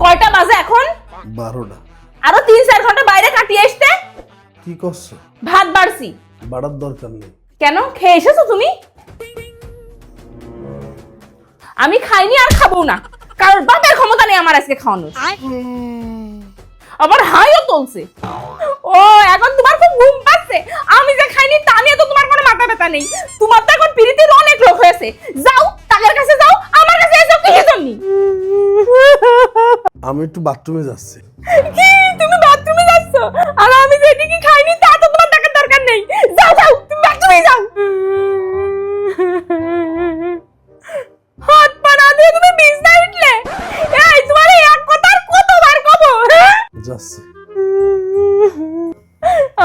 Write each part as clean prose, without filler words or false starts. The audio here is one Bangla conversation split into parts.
কয়টা বাজে এখন? 12টা। আরো 3-4 ঘন্টা বাইরে কাটিয়ে আসতে। কি করছো? ভাত বাড়ছি। বাড়ার দরকার নেই। কেন, খেয়ে এসেছো তুমি? আমি খাইনি আর খাবো না, কারণ বাপের ক্ষমতা নেই আমার আজকে খাওয়ানোর। আবার হাইও তুলছে। ও, এখন তোমার খুব ঘুম পাচ্ছে। আমি যে খাইনি তা নিয়ে তো তোমার কোনো মাথা ব্যথা নেই। তোমার তো এখন পিরিতির অনেক লোক হয়েছে। যাও, তাদের কাছে যাও, আমার কাছে এসো কি জন্য? আমি একটু বাথরুমে যাচ্ছি। কি, তুমি বাথরুমে যাচ্ছ? আর আমি যে এদিকে খাইনি তা তো তোমার দেখার দরকার নেই। যাও যাও, তুমি বাথরুমে যাও। হাত পা না দিয়ে তুমি বিছনায় উঠলে? এই, তোমার এই এক কথা আর কতবার কব? যাচ্ছি।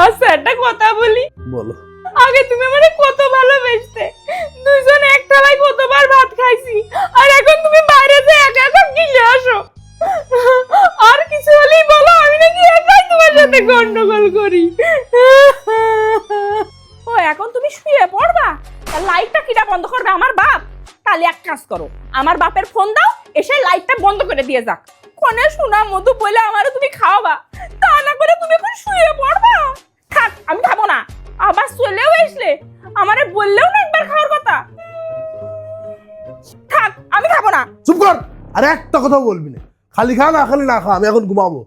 আচ্ছা, একটা কথা বলি। বলো। আগে তুমি আমারে কত ভালোবাসতে, দুইজনে এক থালায় কতবার ভাত খাইছি, আর এখন তুমি বাইরে যে একা একা গিলে আসো। আর কিছু হলেই বলো আমি নাকি একাই তোমার সাথে গন্ডগোল করি। ও, এখন তুমি শুয়ে পড়বা? লাইটটা কিটা বন্ধ করবে আমার বাপ? তাহলে এক কাজ করো, আমার বাপের ফোন দাও, এসে লাইটটা বন্ধ করে দিয়ে যাক। কোনে শোনা মধু বলে আমারে তুমি খাওয়াবা, তা না করে তুমি এখন শুয়ে পড়বা। থাক, আমি খাবো না। আবার চলেও আসলে, আমারে বললেও না একবার খাওয়ার কথা। থাক, আমি খাবো না। চুপ কর। আরে একটা কথা বলবি না, খালি খা না খালি না খা, আমি এখন ঘুমাবো।